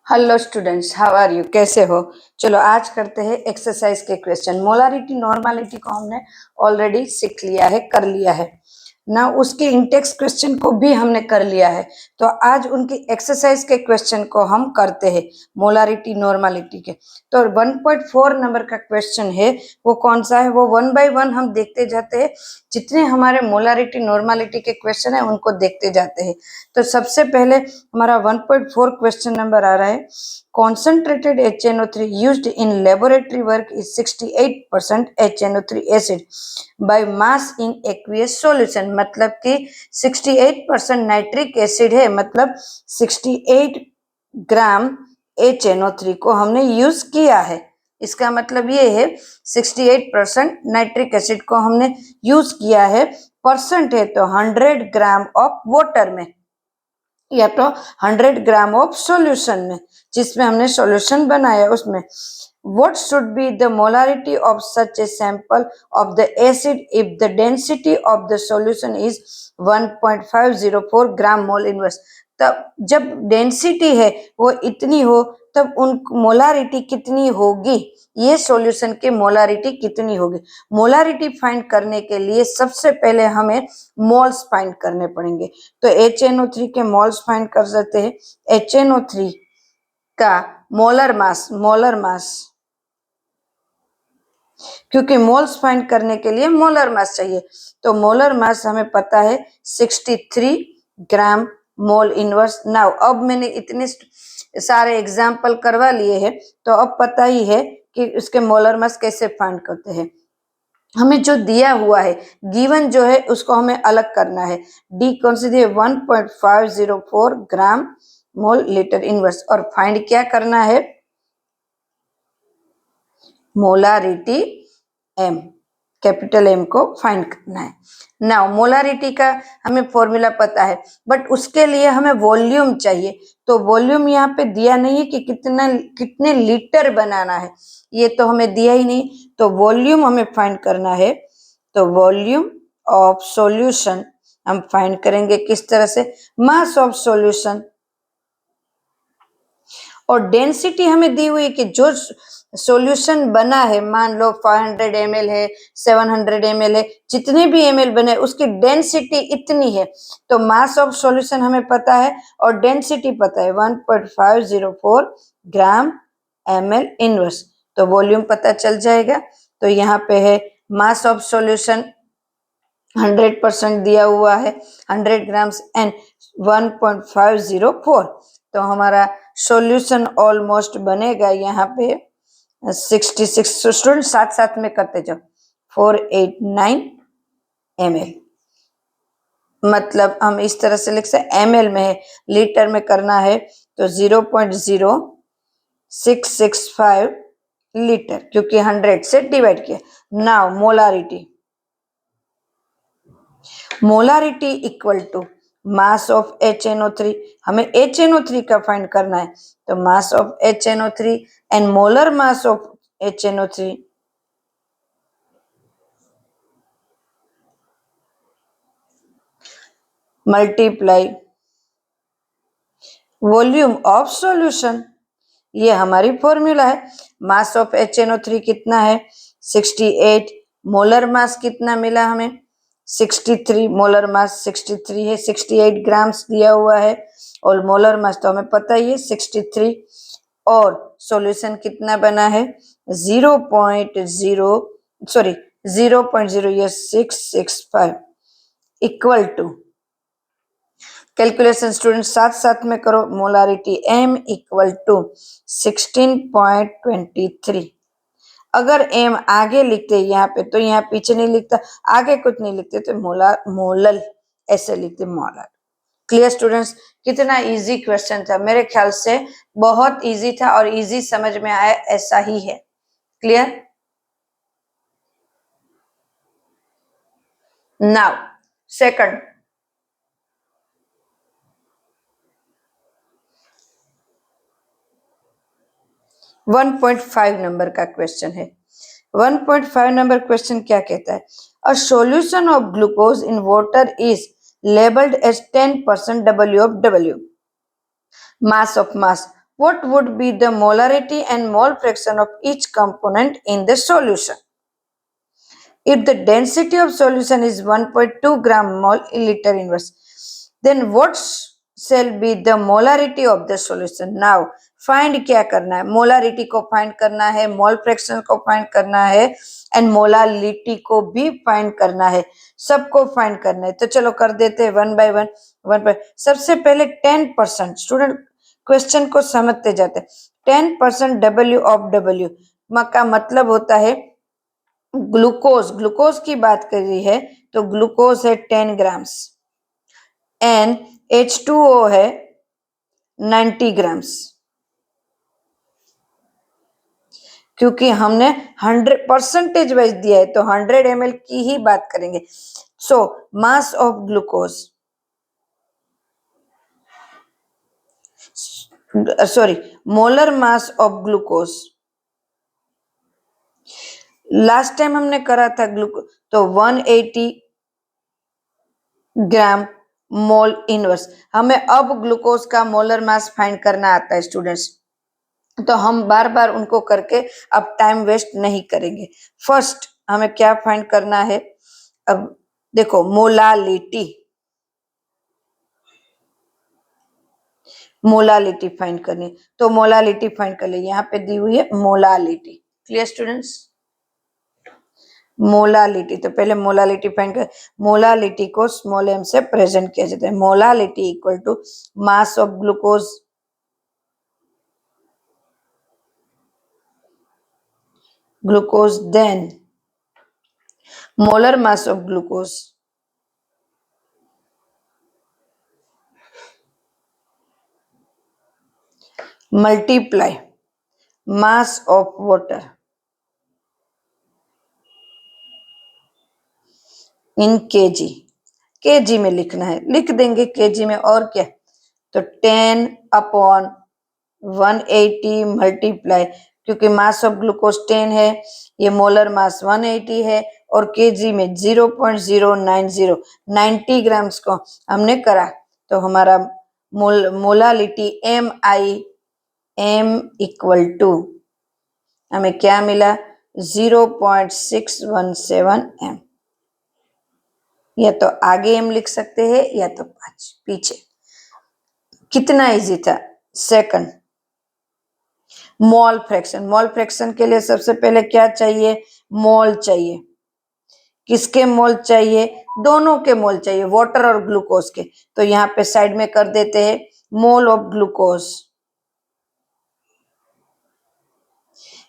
Hello students, how are you? कैसे हो? चलो आज करते हैं एक्सरसाइज के क्वेश्चन। मोलारिटी नॉर्मालिटी को हमने ऑलरेडी सीख लिया है, कर लिया है ना। उसके इंटेक्स क्वेश्चन को भी हमने कर लिया है। तो आज उनकी एक्सरसाइज के क्वेश्चन को हम करते हैं, मोलारिटी नॉर्मालिटी के। तो 1.4 नंबर का क्वेश्चन है, वो कौन सा है वो 1 बाय 1 हम देखते जाते हैं। जितने हमारे मोलारिटी नॉर्मालिटी के क्वेश्चन है उनको देखते जाते हैं। तो सबसे पहले हमारा 1.4 क्वेश्चन नंबर आ रहा है, concentrated HNO3 used in laboratory work is 68% HNO3 acid by mass in aqueous solution। मतलब कि 68% नाइट्रिक एसिड है, मतलब 68 ग्राम HNO3 को हमने यूज किया है। इसका मतलब ये है 68% नाइट्रिक एसिड को हमने यूज किया है। परसेंट है तो 100 ग्राम ऑफ वाटर में या तो 100 ग्राम ऑफ सॉल्यूशन में, जिसमें हमने सॉल्यूशन बनाया उसमें। What should be the molarity of such a sample of the acid if the density of the solution is 1.504 gram mole inverse. तब जब डेंसिटी है वो इतनी हो तब उन मोलारिटी कितनी होगी, ये सॉल्यूशन की मोलारिटी कितनी होगी। मोलारिटी फाइंड करने के लिए सबसे पहले हमें मोल्स फाइंड करने पड़ेंगे। तो HNO3 के मोल्स फाइंड कर सकते हैं। HNO3 का मोलर मास, क्योंकि मोल्स फाइंड करने के लिए मोलर मास चाहिए। तो मोलर मास हमें पता है 63 ग्राम मोल इनवर्स। नाउ अब मैंने इतने सारे एग्जाम्पल करवा लिए हैं तो अब पता ही है कि उसके मोलर मास कैसे फाइंड करते हैं। हमें जो दिया हुआ है, गिवन जो है उसको हमें अलग करना है। डी कौन सी दी है? 1.504 ग्राम मोल लीटर इनवर्स। और फाइंड क्या करना है? मोलारिटी एम, कैपिटल एम को फाइंड करना है। नाउ मोलारिटी का हमें फॉर्मूला पता है, बट उसके लिए हमें वॉल्यूम चाहिए। तो वॉल्यूम यहाँ पे दिया नहीं है कि कितने लीटर बनाना है, ये तो हमें दिया ही नहीं। तो वॉल्यूम हमें फाइंड करना है। तो वॉल्यूम ऑफ सॉल्यूशन हम फाइंड करेंगे किस तरह से? मास ऑफ सॉल्यूशन। और डेंसिटी हमें दी हुई है कि जो सॉल्यूशन बना है, मान लो 500 ml है, 700 ml है, जितने भी ml बने उसकी डेंसिटी इतनी है। तो मास ऑफ सॉल्यूशन हमें पता है और डेंसिटी पता है 1.504 ग्राम ml इनवर्स। तो वॉल्यूम पता चल जाएगा। तो यहाँ पे है मास ऑफ सॉल्यूशन 100% दिया हुआ है, 100 ग्राम्स एंड 1.504। तो हमारा सॉल्यूशन ऑलमोस्ट बनेगा यहाँ पे 66। स्टूडेंट साथ साथ में करते जाओ। 489 ml, मतलब हम इस तरह से लिख सकते ml में है, लीटर में करना है तो 0.0665 लीटर, क्योंकि 100 से डिवाइड किया। Now molarity equal to mass of HNO3। हमें HNO3 का फाइंड करना है। तो mass of HNO3 and molar mass of HNO3 multiply volume of solution. ये हमारी फॉर्मूला है। मास ऑफ HNO3 कितना है? 68। मोलर मास कितना मिला हमें? 63। मोलर मास 63 है, 68 ग्राम्स दिया हुआ है। और मोलर मास तो हमें पता ही है 63। और सॉल्यूशन कितना बना है? 0.0665 इक्वल टू, कैलकुलेशन स्टूडेंट साथ साथ में करो। Molarity M equal to 16.23। अगर M आगे लिखते यहाँ पे तो यहाँ पीछे नहीं लिखता, आगे कुछ नहीं लिखते तो मोलल ऐसे लिखते, मोलर। Clear students? कितना इजी क्वेश्चन था, मेरे ख्याल से बहुत इजी था और इजी समझ में आया, ऐसा ही है। क्लियर? नाउ सेकंड 1.5 नंबर का क्वेश्चन है। 1.5 नंबर क्वेश्चन क्या कहता है? A solution of glucose in water is labelled as 10% W of W, mass of mass what would be the molarity and mole fraction of each component in the solution? If the density of solution is 1.2 gram mole in liter inverse, then what shall be the molarity of the solution? Now find क्या करना है? Molarity को find करना है, mole fraction को find करना है and molality को भी फाइंड करना है, सबको फाइंड करना है। तो चलो कर देते हैं वन बाय वन। सबसे पहले 10%, स्टूडेंट क्वेश्चन को समझते जाते हैं। 10% डब्ल्यू ऑफ डब्ल्यू का मतलब होता है ग्लूकोज की बात कर रही है तो ग्लूकोज है 10 ग्राम्स एंड H2O है 90 ग्राम्स, क्योंकि हमने 100% वाइज दिया है तो 100 ml की ही बात करेंगे। So mass of glucose, sorry molar mass of glucose, last time हमने करा था ग्लूकोज तो 180 ग्राम मोल इनवर्स। हमें अब ग्लूकोज का मोलर मास फाइंड करना आता है स्टूडेंट्स, तो हम बार बार उनको करके अब टाइम वेस्ट नहीं करेंगे। फर्स्ट हमें क्या फाइंड करना है? अब देखो मोलालिटी फाइंड करनी, तो मोलालिटी फाइंड कर ले। यहाँ पे दी हुई है मोलालिटी। Clear students? मोलालिटी, तो पहले मोलालिटी फाइंड कर। मोलालिटी को स्मॉल m से प्रेजेंट किया जाता है। Molality equal to mass of glucose then molar mass of glucose multiply mass of water in KG में लिखना है, लिख देंगे केजी में, और क्या। तो 10/180 मल्टीप्लाई, क्योंकि मास ऑफ ग्लूकोज 10 है, ये मोलर मास 180 है और केजी में 0.090 90 ग्राम्स को हमने करा, तो हमारा मोलालिटी M इक्वल टू हमें क्या मिला? 0.617 m। या तो आगे m लिख सकते हैं या तो पीछे। कितना इजी था। सेकंड मोल फ्रैक्शन के लिए सबसे पहले क्या चाहिए? मोल चाहिए। किसके मोल चाहिए? दोनों के मोल चाहिए, वाटर और ग्लूकोज के। तो यहाँ पे साइड में कर देते हैं mole of glucose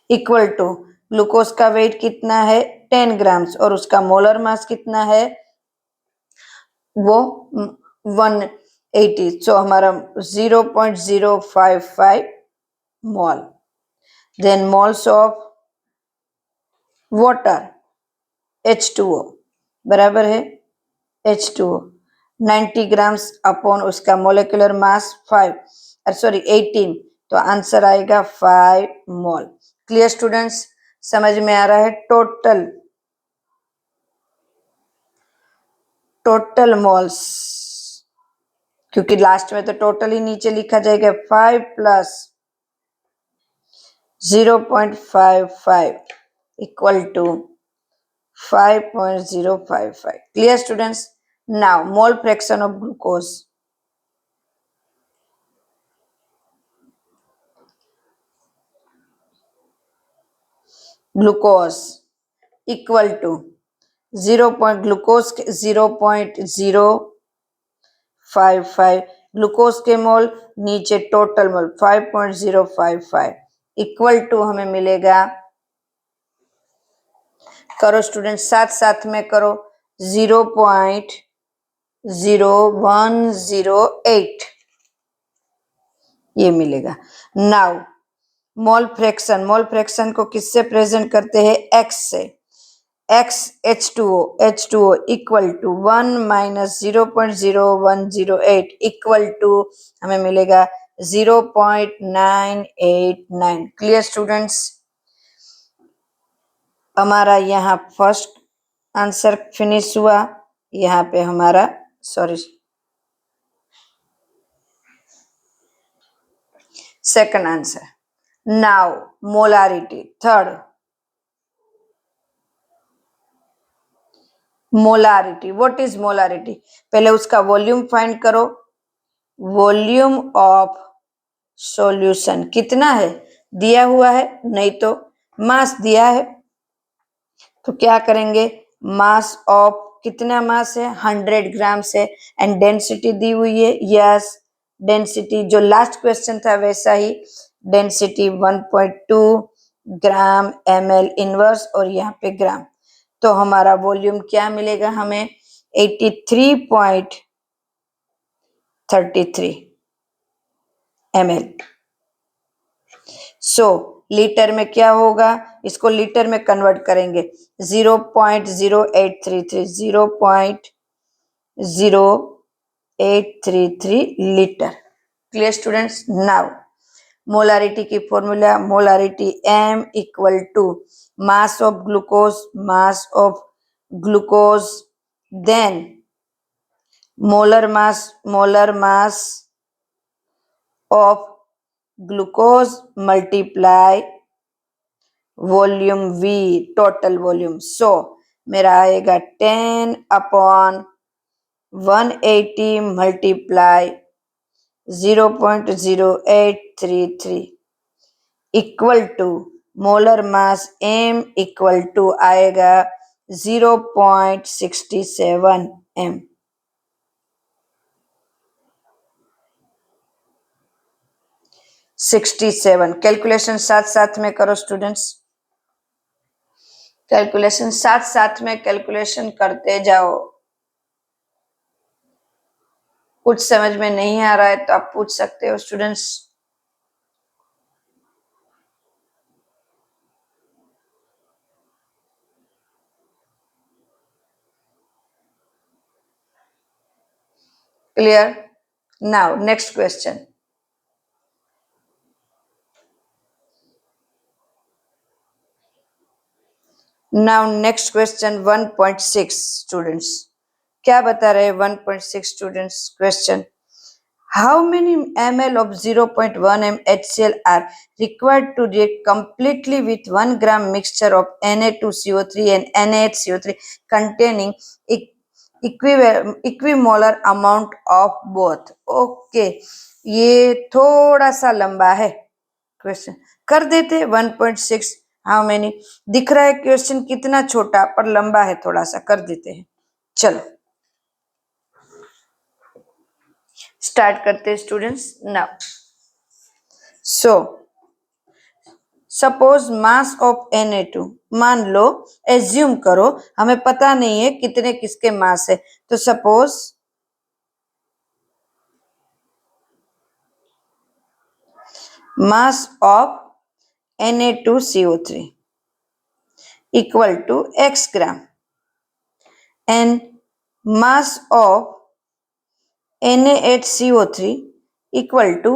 equal to glucose का वेट कितना है? 10 ग्राम्स और उसका मोलर मास कितना है? वो 180। सो हमारा 0.055 mole. Then moles of water H2O बराबर है H2O 90 ग्राम्स अपॉन उसका मोलिकुलर मास 18, तो आंसर आएगा 5 मोल। Clear students? समझ में आ रहा है? टोटल मोल्स, क्योंकि लास्ट में तो टोटल ही नीचे लिखा जाएगा। 5 plus 0.55 equal to 5.055। Clear students? Now mole fraction of glucose equal to 0.055 glucose के मोल, नीचे टोटल मोल 5.055 इक्वल टू हमें मिलेगा, करो स्टूडेंट साथ साथ में करो, 0.0108 ये मिलेगा। नाउ मोल फ्रैक्शन को किससे प्रेजेंट करते हैं? x से। x H2O equal to 1 minus 0.0108 equal to हमें मिलेगा 0.989। Clear students? हमारा यहाँ फर्स्ट आंसर फिनिश हुआ। यहाँ पे हमारा second answer. Now molarity. Third, molarity. What is molarity? पहले उसका वॉल्यूम फाइंड करो. वॉल्यूम ऑफ सॉल्यूशन कितना है? दिया हुआ है नहीं तो मास दिया है, तो क्या करेंगे? मास ऑफ, कितना मास है? 100 ग्राम से. एंड डेंसिटी दी हुई है. यस, डेंसिटी जो लास्ट क्वेश्चन था वैसा ही. डेंसिटी 1.2 ग्राम ml इनवर्स और यहाँ पे ग्राम. तो हमारा वॉल्यूम क्या मिलेगा हमें? 83.33 ml. सो लीटर में क्या होगा? इसको लीटर में कन्वर्ट करेंगे. 0.0833 0.0833 litre. Clear students? Now molarity की formula. Molarity M equal to mass of glucose then molar mass of glucose multiply volume V, total volume. So मेरा आएगा 10/180 multiply 0.0833 equal to molar mass M equal to आएगा 0.67 m. 67. Calculation साथ साथ में करो students. Calculation साथ साथ में कैलकुलेशन करते जाओ. कुछ समझ में नहीं आ रहा है तो आप पूछ सकते हो students. Clear? Now next question. Now next question 1.6 students. क्या बता रहे हैं 1.6 students? Question: how many ml of 0.1 m HCl are required to react completely with 1 gram mixture of Na2CO3 and NaHCO3 containing equimolar amount of both? Okay, ये थोड़ा सा लंबा है question. कर देते 1.6. हाउ मेनी दिख रहा है क्वेश्चन कितना छोटा पर लंबा है, थोड़ा सा कर देते हैं. चलो स्टार्ट करते हैं students. Now so suppose mass of Na2, मान लो, एज्यूम करो, हमें पता नहीं है कितने किसके मास है, तो suppose mass of Na2CO3 equal to x gram and mass of NaHCO3 equal to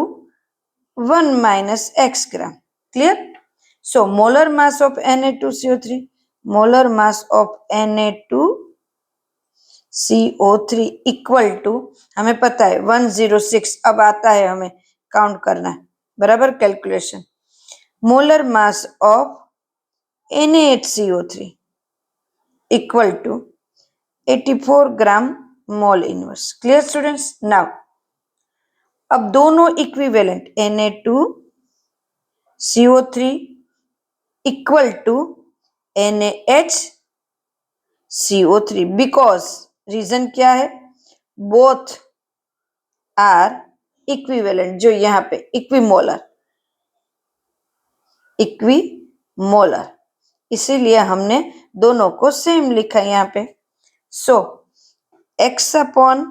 1 minus x gram. Clear? So molar mass of Na2CO3, molar mass of Na2CO3 equal to, हमें पता है 106. अब आता है हमें काउंट करना है, बराबर. Calculation. Molar mass of NaHCO3 equal to 84 gram mole inverse. Clear students? Now अब दोनों equivalent Na2CO3 equal to NaHCO3 because reason क्या है? Both are equivalent. जो यहाँ पे इक्विमोलर, इसीलिए हमने दोनों को सेम लिखा यहाँ पे. सो x अपॉन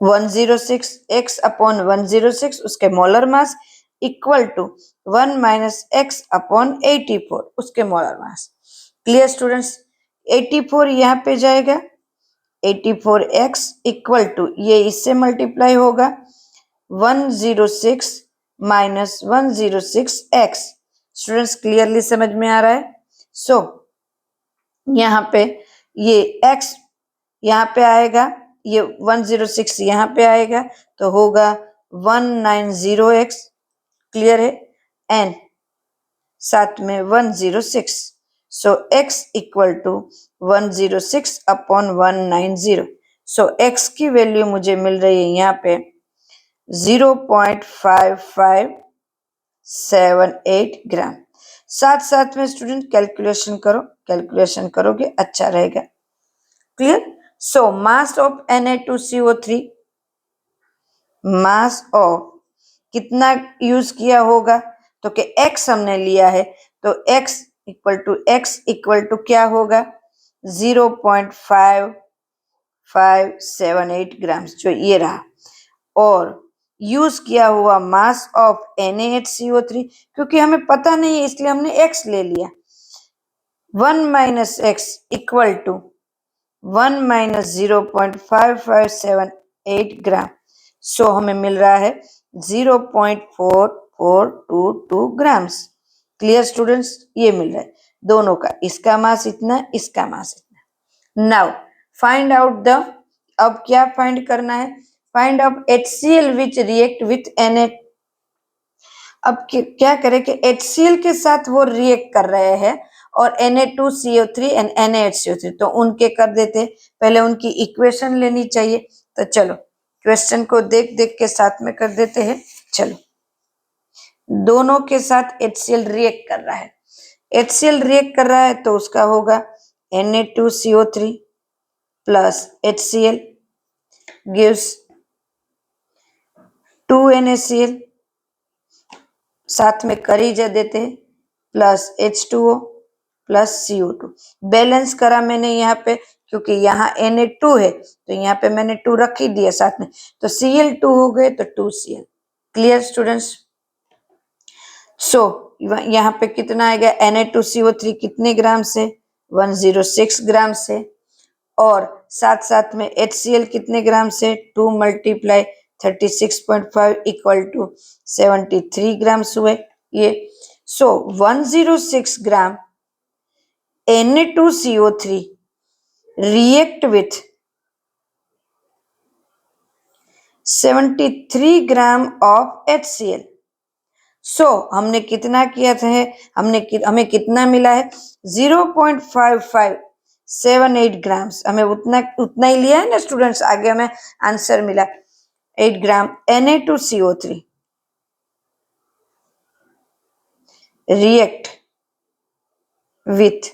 106 उसके molar mass equal to 1 minus x upon 84 उसके मोलर मास. Clear students? 84 यहाँ पे जाएगा, 84x इक्वल टू, ये इससे मल्टीप्लाई होगा 106 माइनस 106x. स्टूडेंट्स क्लियरली समझ में आ रहा है? सो यहाँ पे ये x यहाँ पे आएगा, ये 106 यहाँ पे आएगा, तो होगा 190x, क्लियर है, एन साथ में 106, so x equal to 106 upon 190, so x की वैल्यू मुझे मिल रही है यहाँ पे 0.5578 ग्राम। साथ साथ में स्टूडेंट कैलकुलेशन करो, कैलकुलेशन करोगे अच्छा रहेगा, clear. So mass of Na2CO3, mass of कितना यूज किया होगा, तो कि x हमने लिया है, तो x इक्वल टू क्या होगा 0.5578 ग्राम, जो ये रहा। और यूज किया हुआ मास ऑफ NaHCO3, क्योंकि हमें पता नहीं है इसलिए हमने x ले लिया, 1 minus x equal to 1 minus 0.5578 gram, so हमें मिल रहा है 0.4422 ग्राम्स। क्लियर स्टूडेंट्स, ये मिल रहा है दोनों का, इसका मास इतना, इसका मास इतना। नाउ फाइंड आउट द, अब क्या फाइंड करना है, find out HCl which react with Na। अब क्या करें कि HCl के साथ वो रिएक्ट कर रहे हैं और Na2CO3 एंड NaHCO3, तो उनके कर देते, पहले उनकी इक्वेशन लेनी चाहिए, तो चलो क्वेश्चन को देख देख के साथ में कर देते हैं। चलो, दोनों के साथ HCl रिएक्ट कर रहा है, HCl रिएक्ट कर रहा है तो उसका होगा Na2CO3 plus HCl gives 2 NaCl, साथ में करीजा देते हैं plus H2O plus CO2। Balance करा मैंने यहाँ पे, क्योंकि यहाँ Na2 है तो यहाँ पे मैंने 2 रख ही दिया साथ में, तो Cl2 हो गए तो 2Cl। क्लियर स्टूडेंट्स, सो यहाँ पे कितना आएगा, Na2CO3 कितने ग्राम से 106 ग्राम से, और साथ साथ में HCl कितने ग्राम से 2 मल्टीप्लाई 36.5 इक्वल टू 73 ग्राम्स हुए ये। सो 106 ग्राम Na2CO3 react with 73 gram of HCl। सो हमने कितना किया था, हमें कितना मिला है 0.5578 ग्राम्स, हमें उतना ही लिया है ना स्टूडेंट्स, आगे हमें आंसर मिला 8 ग्राम Na2CO3 react with,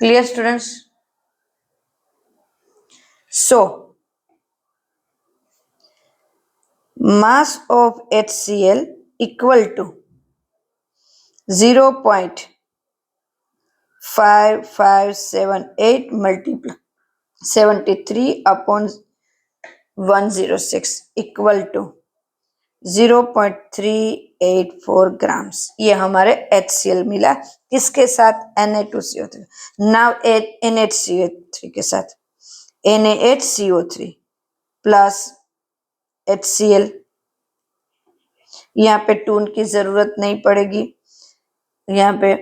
clear students, so mass of HCl equal to 0.5578 multiply 73 upon 106 equal to 0.384 grams, ये हमारे HCl मिला, किसके साथ Na2CO3, नाउ NaHCO3 के साथ, NaHCO3 प्लस HCl, यहाँ पे टून की जरूरत नहीं पड़ेगी, यहाँ पे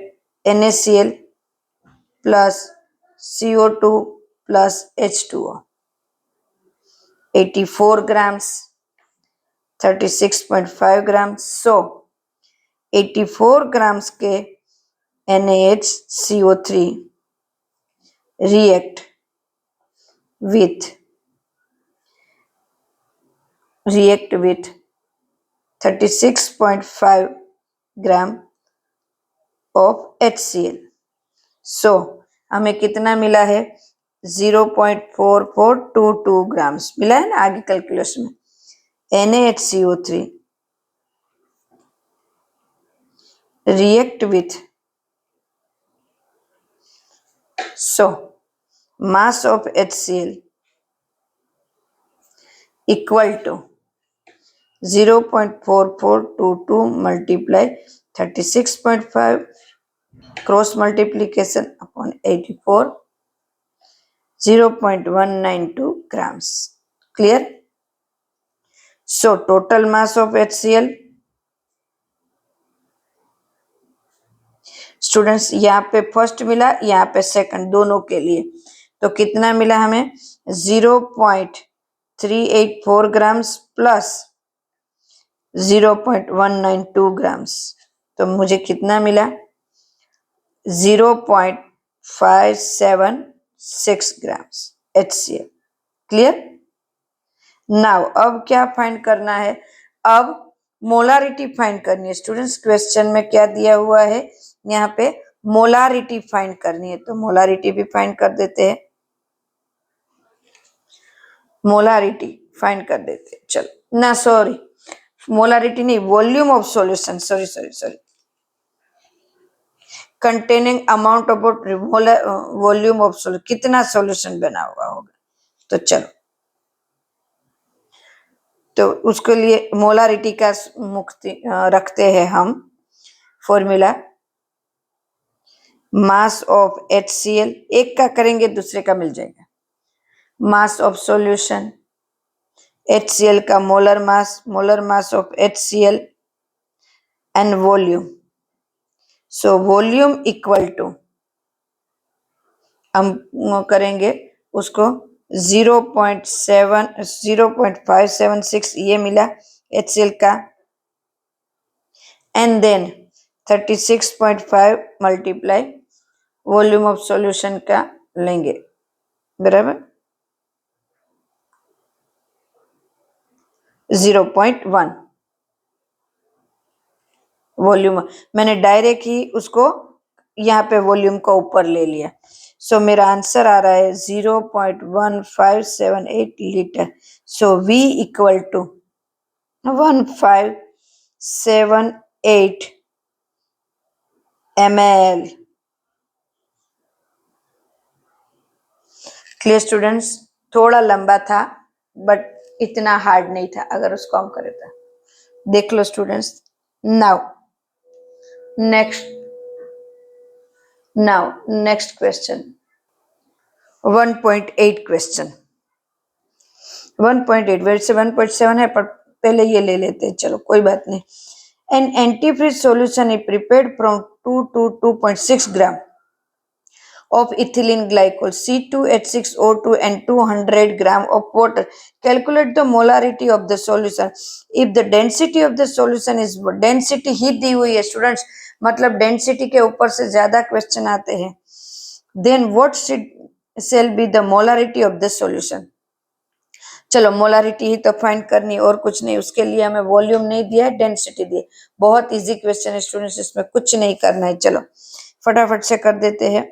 NaCl plus CO2 plus H2O, 84 grams 36.5 ग्राम, सो 84 ग्राम्स के NaHCO3 react with 36.5 gram of HCl। सो हमें कितना मिला है 0.4422 ग्राम्स मिला है ना, आगे कैलकुलेशन में NaHCO3 react with, so mass of HCl equal to 0.4422 multiply 36.5 cross multiplication upon 84, 0.192 grams. Clear? So total mass of HCl, students यहाँ पे फर्स्ट मिला, यहाँ पे सेकंड, दोनों के लिए तो कितना मिला हमें 384 grams plus 0.192 grams, तो मुझे कितना मिला? 0.576 grams HCl। क्लियर? नाउ अब क्या फाइंड करना है? अब मोलारिटी फाइंड करनी है स्टूडेंट्स। क्वेश्चन में क्या दिया हुआ है? यहाँ पे मोलारिटी फाइंड करनी है, तो मोलारिटी भी फाइंड कर देते हैं। मोलारिटी फाइंड कर देते हैं। चलो ना, सॉरी, मोलारिटी नहीं, volume of solution, sorry, containing amount about volume of solution, कितना सॉल्यूशन बना हुआ होगा। तो चलो, तो उसके लिए मोलारिटी का मुक्ति रखते हैं हम फॉर्मूला। मास ऑफ HCl, एक का करेंगे दूसरे का मिल जाएगा। मास ऑफ सॉल्यूशन, HCl का molar mass of HCl and volume. So volume equal to, हम करेंगे उसको 0.576 ये मिला HCl का, and then 36.5 multiply volume of solution का लेंगे, बराबर 0.1 वॉल्यूम। मैंने डायरेक्ट ही उसको यहाँ पे वॉल्यूम को ऊपर ले लिया। सो मेरा आंसर आ रहा है 0.1578 litre. So V equal to 1578 ml। Clear students? थोड़ा लंबा था बट इतना हार्ड नहीं था अगर उसको हम करें तो। देख लो students. Now next question 1.8 question. 1.8 वैसे 1.7 है पर पहले ये ले लेते हैं, चलो कोई बात नहीं। An antifreeze solution is prepared from 2 to 2.6 gram of ethylene glycol, C2H6O2 and 200 gram of water. Calculate the molarity of the solution. If the density of the solution is, density ही दी हुई है स्टूडेंट्स, मतलब density के ऊपर से ज्यादा question आते हैं। Then what shall be the molarity of the solution? चलो मोलारिटी ही तो फाइंड करनी, और कुछ नहीं। उसके लिए हमें वॉल्यूम नहीं दिया है, डेंसिटी दी। बहुत इजी क्वेश्चन है स्टूडेंट्स, इसमें कुछ नहीं करना है। चलो फटाफट से कर देते हैं।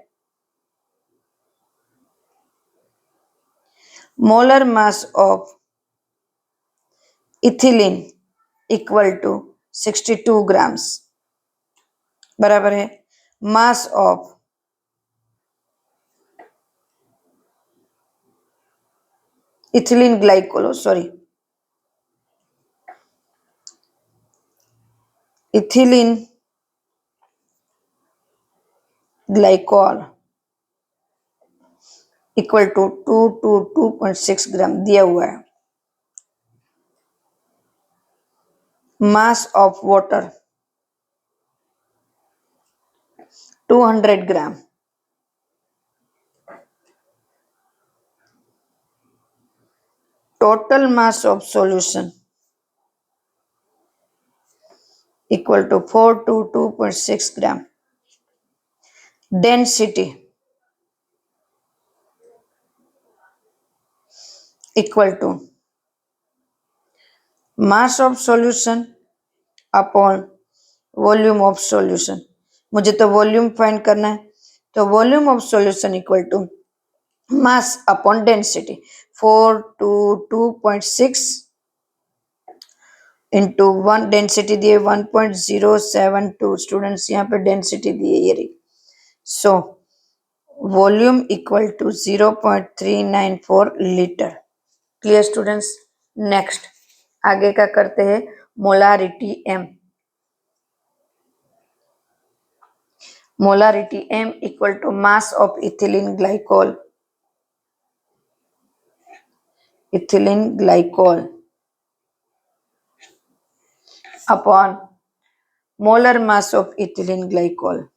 Molar mass of ethylene equal to 62 grams, बराबर है mass of ethylene glycol, sorry ethylene glycol equal to 2 to 2.6 gram दिया हुआ है। Mass of water 200 gram. Total mass of solution equal to 4 to 2.6 gram. Density equal to mass of solution upon volume of solution. मुझे तो volume find करना है, तो volume of solution equal to mass upon density. 4 to 2.6 into 1, density दिए 1.072 students, यहाँ पे density दी है ये रही। So volume equal to 0.394 litre. Clear students? Next आगे का करते हैं molarity M। Molarity M equal to mass of ethylene glycol, ethylene glycol upon molar mass of ethylene glycol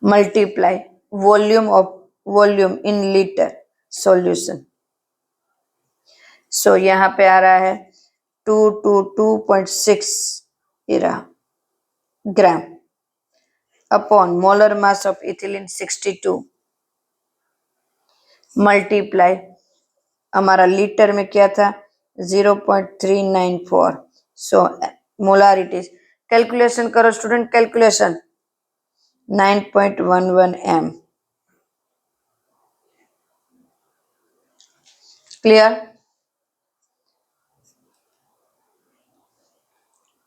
multiply volume in litre solution. So यहाँ पे आ रहा है 222.6 gram upon molar mass of ethylene 62 multiply, हमारा litre में क्या था 0.394। So molarity calculation करो स्टूडेंट, कैलकुलेशन 9.11 m। क्लियर?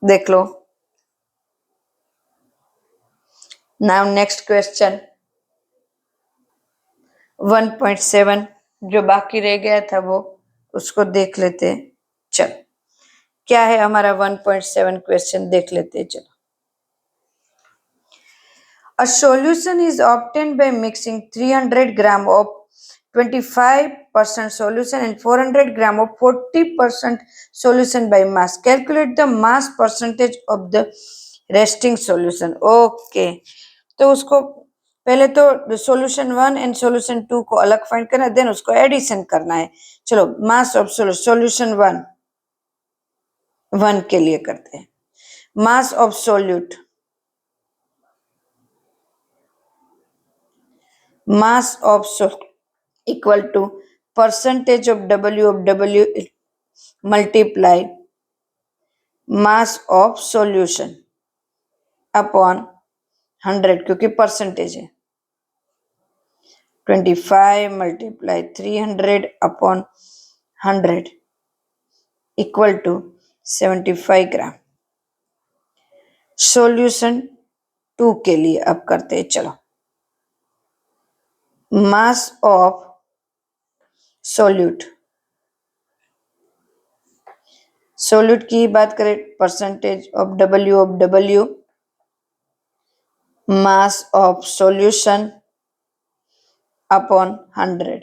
देख लो। नाउ नेक्स्ट क्वेश्चन 1.7 जो बाकी रह गया था वो उसको देख लेते। चलो क्या है हमारा 1.7 क्वेश्चन देख लेते। चलो, a solution is obtained by mixing 300 gram of 25% solution and 400 gram of 40% solution by mass. Calculate the mass percentage of the resting solution. Okay, तो उसको पहले तो सॉल्यूशन 1 एंड सॉल्यूशन 2 को अलग फाइंड करना है, देन उसको एडिशन करना है। चलो मास ऑफ सॉल्यूशन 1 के लिए करते हैं। मास of solute, mass of equal to percentage of W multiply mass of solution upon 100 क्योंकि परसेंटेज है। 25 multiply 300 upon 100 equal to 75 gram. Solution 2 के लिए अब करते हैं। चलो मास ऑफ सोल्यूट की बात करें, percentage of W mass of solution upon 100।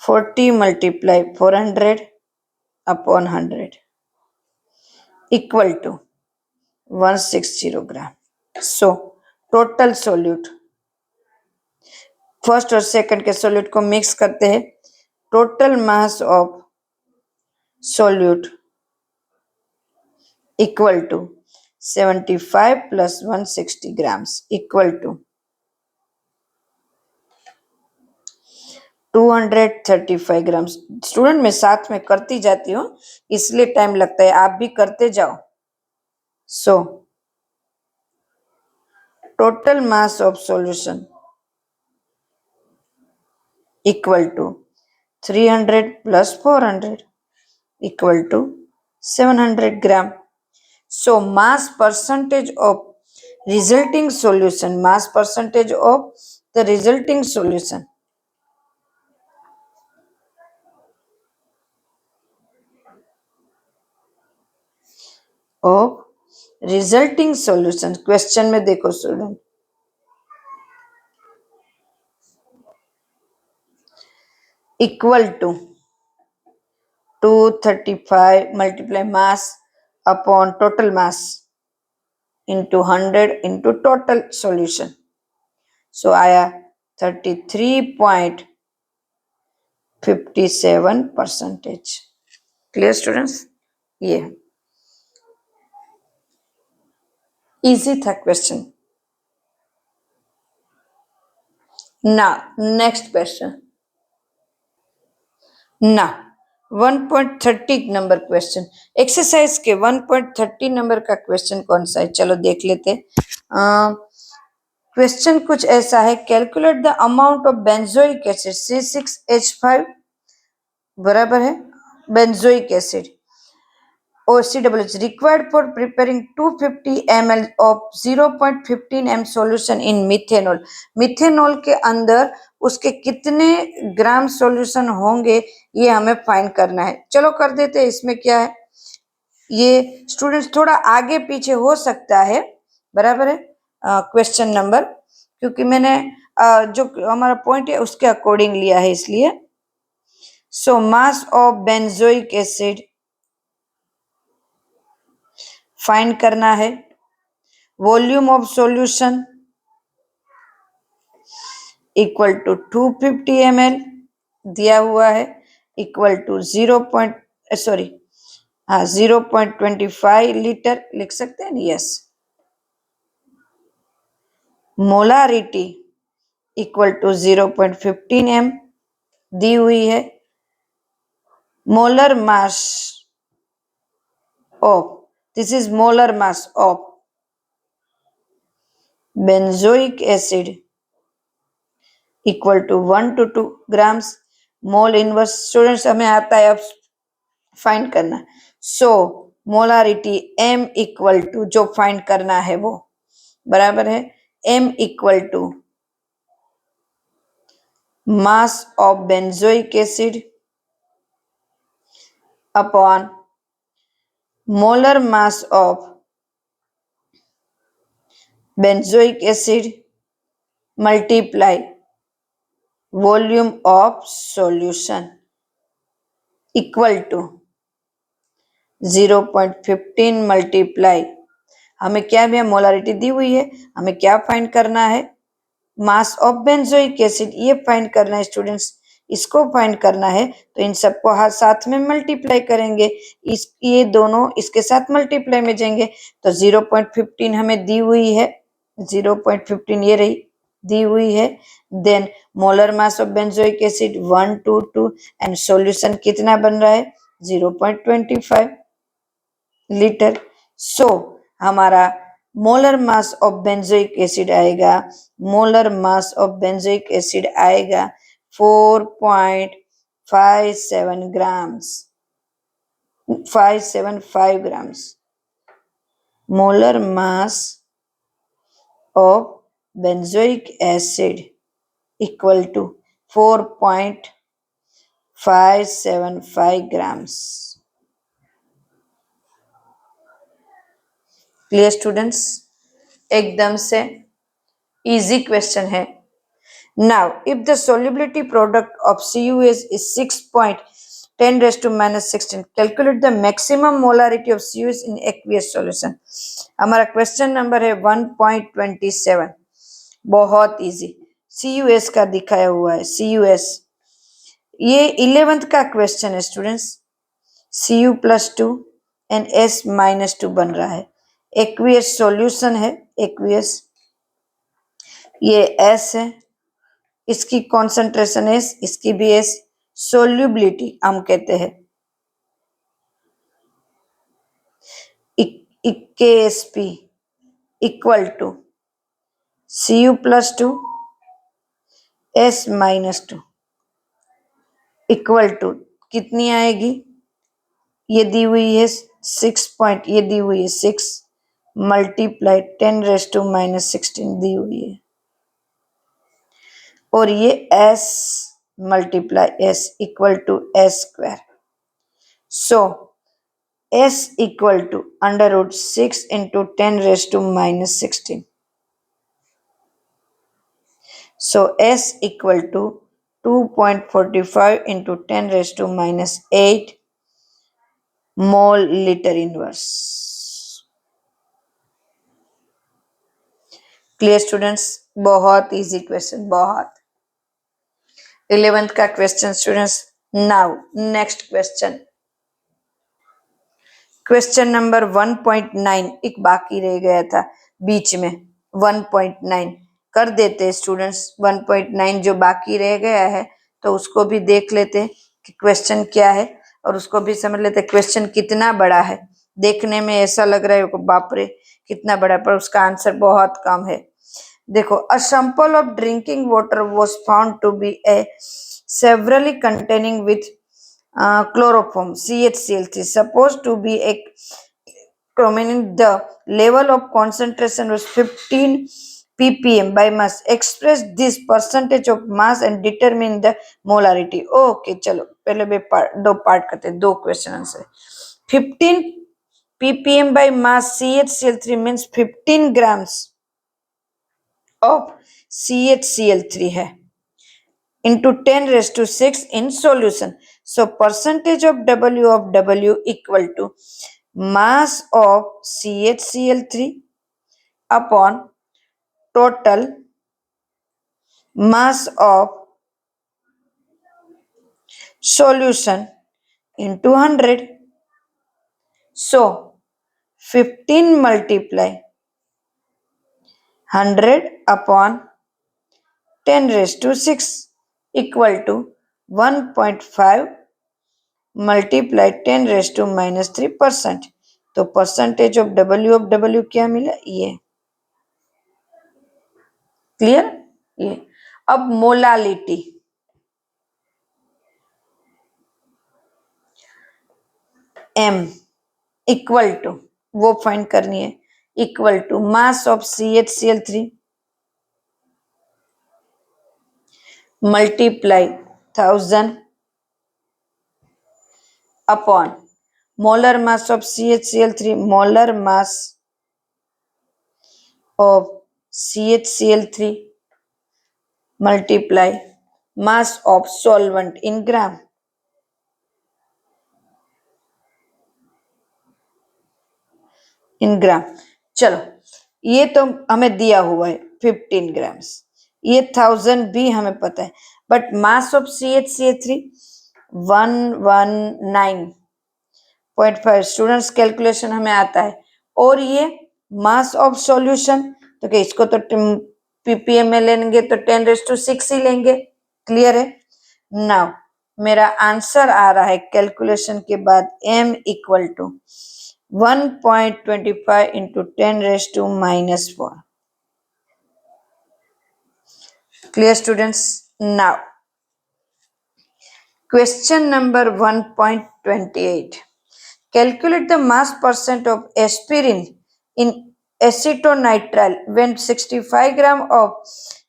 40 multiply 400 upon 100 equal to 160 gram. So total solute, first और सेकंड के सोल्यूट को मिक्स करते हैं। Total mass of solute equal to 75 plus 160 grams equal to 235 grams. Student मैं साथ में करती जाती हूँ इसलिए टाइम लगता है, आप भी करते जाओ। So total mass of solution equal to 300 plus 400 equal to 700 gram. So mass percentage of resulting solution, mass percentage of the resulting solution of resulting solution, question में देखो student, equal to 235 multiply mass upon total mass into 100 into total solution. So आया 33.57%। Clear students? ये easy था question. Now next question. Now 1.30 number question, exercise के 1.30 number का question कौन सा है चलो देख लेते। क्वेश्चन कुछ ऐसा है, calculate the amount of benzoic acid C6H5 बराबर है बेंजोइक एसिड और COOH required for preparing 250 ml of 0.15 m solution in methanol। Methanol के अंदर उसके कितने ग्राम सॉल्यूशन होंगे ये हमें फाइंड करना है। चलो कर देते हैं। इसमें क्या है, ये स्टूडेंट्स थोड़ा आगे पीछे हो सकता है, बराबर है क्वेश्चन नंबर, क्योंकि मैंने जो हमारा पॉइंट है उसके अकॉर्डिंग लिया है इसलिए। So mass of benzoic acid find करना है, volume of solution equal to 250 ml दिया हुआ है, इक्वल टू 0.25 लीटर लिख सकते हैं। Yes, molarity equal to 0.15 m दी हुई है। Molar mass of, this is molar mass of benzoic acid equal to 1 to 2 grams. Mole inverse students हमें आता है अब फाइंड करना। So molarity m equal to, जो फाइंड करना है वो बराबर है m equal to mass of benzoic acid upon molar mass of benzoic acid multiply volume of solution equal to 0.15 multiply, हमें क्या भी मोलारिटी दी हुई है, हमें क्या फाइंड करना है, मास ऑफ बेंजोइक एसिड, ये फाइंड करना है स्टूडेंट्स। इसको फाइंड करना है तो इन सबको साथ में मल्टीप्लाई करेंगे, ये दोनों इसके साथ मल्टीप्लाई में जाएंगे तो 0.15 हमें दी हुई है, 0.15 ये रही दी हुई है। Then molar mass of benzoic acid 122 and solution कितना बन रहा है 0.25 लीटर। सो हमारा molar mass of benzoic acid आएगा, molar mass of benzoic acid आएगा 4.57 ग्राम्स, 575 ग्राम्स। मोलर मास of benzoic acid equal to 4.575 grams। Clear students, एकदम से इजी क्वेश्चन है। Now, if the solubility product of CuS is 6.10 raised to minus 16, calculate the maximum molarity of CuS in aqueous solution। हमारा question number है 1.27, बहुत easy. CuS का दिखाया हुआ है, CuS ये 11th का क्वेश्चन है students. Cu plus 2 and S minus 2 बन रहा है, एक्वियस सॉल्यूशन है, एक्वियस ये S है, इसकी कॉन्सेंट्रेशन S, इसकी भी S, सोल्यूबिलिटी हम कहते हैं KSP equal to Cu plus 2 S minus 2 equal to कितनी आएगी, ये दी हुई है 6 पॉइंट, ये दी हुई है 6 मल्टीप्लाई 10 रेज टू माइनस 16 दी हुई है, और ये S multiply S equal to S square. So S equal to under root 6 into 10 raise to minus 16। So S equal to 2.45 into 10 raised to minus 8 mole liter inverse। Clear students, बहुत easy question, बहुत 11th का question students. Now next question, question number 1.9 एक बाकी रह गया था बीच में, 1.9 कर देते स्टूडेंट्स। 1.9 जो बाकी रह गया है तो उसको भी देख लेते कि क्वेश्चन क्या है, और उसको भी समझ लेते क्वेश्चन कितना बड़ा है। देखने में ऐसा लग रहा है बाप रे कितना बड़ा, पर उसका आंसर बहुत कम है। देखो, a sample of drinking water was found to be a severally containing with chloroform CHCl3 supposed to be a chromium. The level of concentration was 15 ppm by mass. Express this percentage of mass and determine the molarity। Okay चलो पहले दो part करते हैं, दो question answer. 15 ppm by mass CHCl3 means 15 grams of CHCl3 है into 10 raised to 6 in solution। So percentage of W equal to mass of CHCl3 upon total mass of solution into 100. So 15 multiply 100 upon 10 raised to 6 equal to 1.5 multiply 10 raised to minus 3%. तो percentage of W क्या मिला? ये clear? ये अब molality, M equal to, वो find करनी है, equal to mass of CHCl3 multiply 1000 upon molar mass of CHCl3, molar mass of CHCl3 multiply mass of solvent in gram. इन ग्राम। चलो ये तो हमें दिया हुआ है 15 ग्राम्स, ये 1000 भी हमें पता है, but mass of CHCl3 119.5 students calculation हमें आता है, और ये मास ऑफ सॉल्यूशन तो क्या इसको तो ppm में लेंगे तो 10⁶ ही लेंगे। क्लियर है? नाउ मेरा आंसर आ रहा है कैलकुलेशन के बाद m equal to 1.25 into 10⁻⁻4. Clear students? Now question number 1.28. Calculate the mass percent of aspirin in acetonitrile when 65 gram of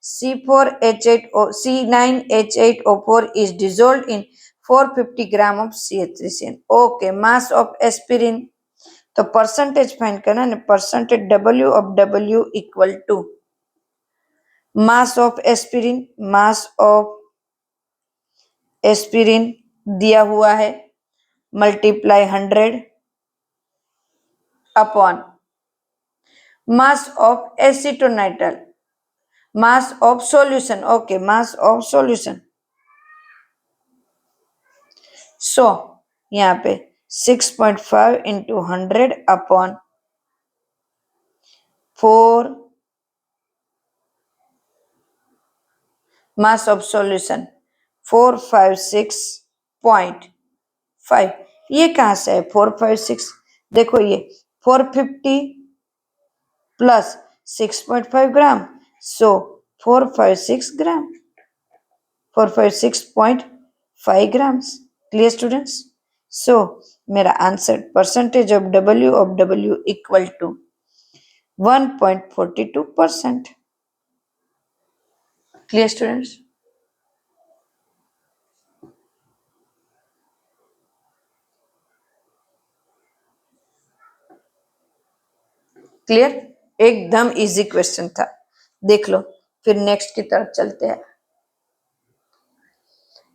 C9H8O4 is dissolved in 450 gram of CH3CN. Okay, mass of aspirin, तो percentage find करना है, percentage W of W equal to mass of aspirin, mass of aspirin दिया हुआ है multiply 100 upon mass of acetonitrile, mass of solution, okay mass of solution. So यहाँ पे 6.5 into 100 अपॉन 4 mass of solution 456.5। ये कहाँ से है 456? देखो ये 450 plus 6.5 gram, so 456 gram, 456.5 grams. Clear students? So मेरा answer percentage of W equal to 1.42%। Clear students? Clear? एकदम इजी क्वेश्चन था, देख लो। फिर नेक्स्ट की तरफ चलते हैं।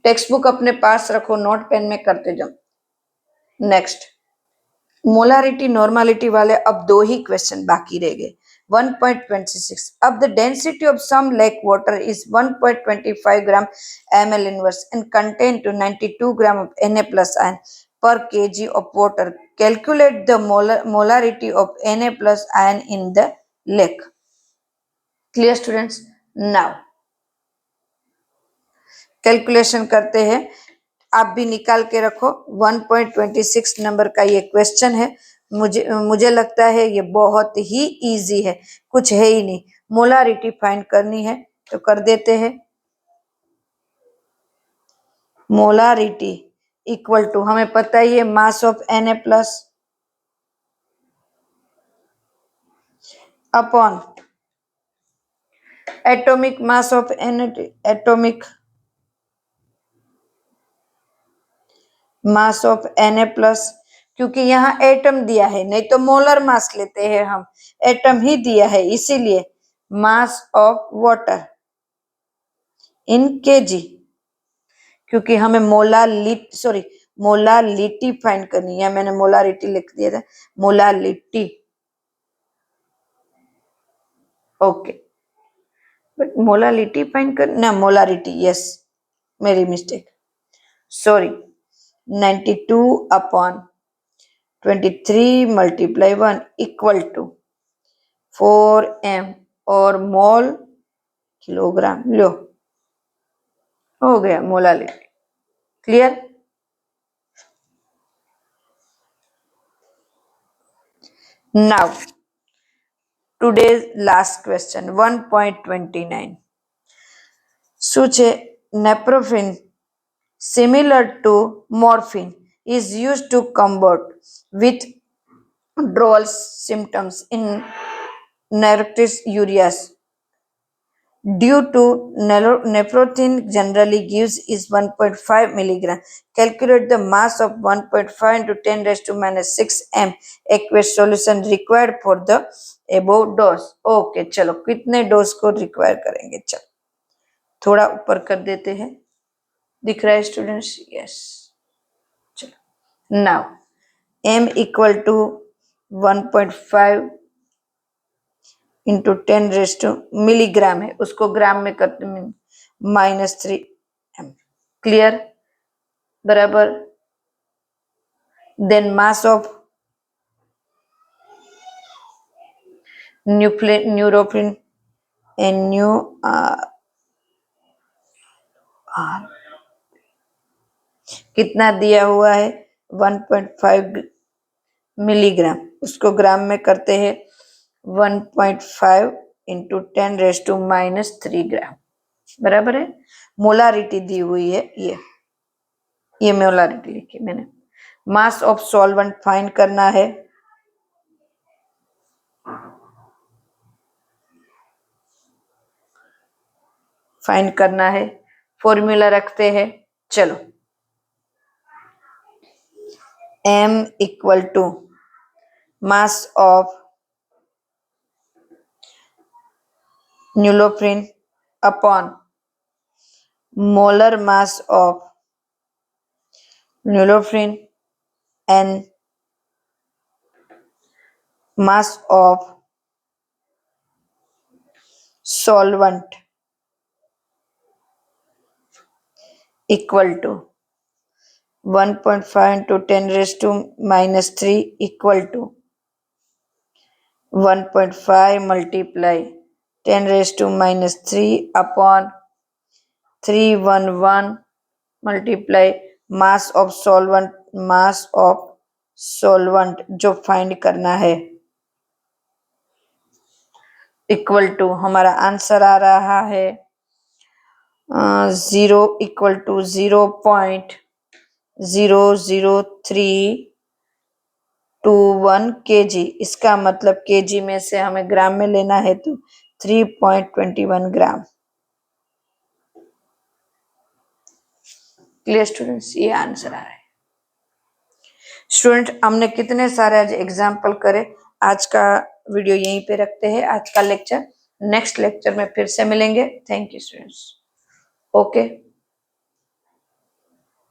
टेक्स्ट बुक अपने पास रखो, नोट पेन में करते जाओ। नेक्स्ट मोलारिटी नॉर्मालिटी वाले अब 2 ही क्वेश्चन बाकी रह गए। 1.26 अब the density of some lake water is 1.25 gram ml inverse and contain to 92 gram of Na plus ion per kg of water. Calculate the molarity of Na plus ion in the lake. Clear students? Now calculation करते हैं, आप भी निकाल के रखो। 1.26 number का ये question है, मुझे लगता है ये बहुत ही इजी है, कुछ है ही नहीं। मोलारिटी फाइंड करनी है तो कर देते हैं। मोलारिटी इक्वल टू हमें पता ही है mass of Na plus upon atomic mass of Na, atomic mass of Na plus, क्योंकि यहाँ एटम दिया है, नहीं तो मोलर मास लेते हैं हम, एटम ही दिया है, इसीलिए मास ऑफ वाटर इन केजी, क्योंकि हमें मोलालिटी फाइंड करनी है। मैंने मोलारिटी लिख दिया था, molality. Okay but molarity find कर ना, मोलारिटी, यस, मेरी mistake, sorry. 92 upon 23 multiply 1 equal to 4m और मोल किलोग्राम। लो, हो गया molarity. Clear? Now today's last question 1.29 શું છે? Nalorphene similar to morphine is used to combat withdrawal symptoms in ureas due to nephrotin generally gives is 1.5 milligram. Calculate the mass of 1.5 into 10 raised to minus 6 m aqueous solution required for the above dose. Okay, चलो कितने dose को require करेंगे? चलो थोड़ा ऊपर कर देते हैं, दिख रहा है स्टूडेंट्स? यस। चलो now m equal to 1.5 into 10 raise to milligram है, उसको ग्राम में करते -3 m। क्लियर? बराबर। Then mass of nalorphene NU कितना दिया हुआ है? 1.5 मिलीग्राम, उसको ग्राम में करते हैं 1.5 इंटू 10 रेस टू -3 ग्राम। बराबर है। मोलारिटी दी हुई है, ये मोलारिटी लिखी मैंने। मास ऑफ सॉल्वेंट फाइंड करना है, फॉर्मूला रखते हैं। चलो m equal to mass of Nurofen upon molar mass of Nurofen and mass of solvent equal to 1.5 into 10 raised to -3 equal to 1.5 multiply 10 raised to -3 upon 311 multiply mass of solvent जो find करना है equal to, हमारा answer आ रहा है 0 equal to 0.00321 kg। इसका मतलब kg में से हमें ग्राम में लेना है तो 3.21 ग्राम। Clear students? ये आंसर आ रहा है। स्टूडेंट हमने कितने सारे आज एग्जाम्पल करे। आज का वीडियो यहीं पे रखते हैं, आज का लेक्चर। नेक्स्ट लेक्चर में फिर से मिलेंगे। Thank you students. ओके।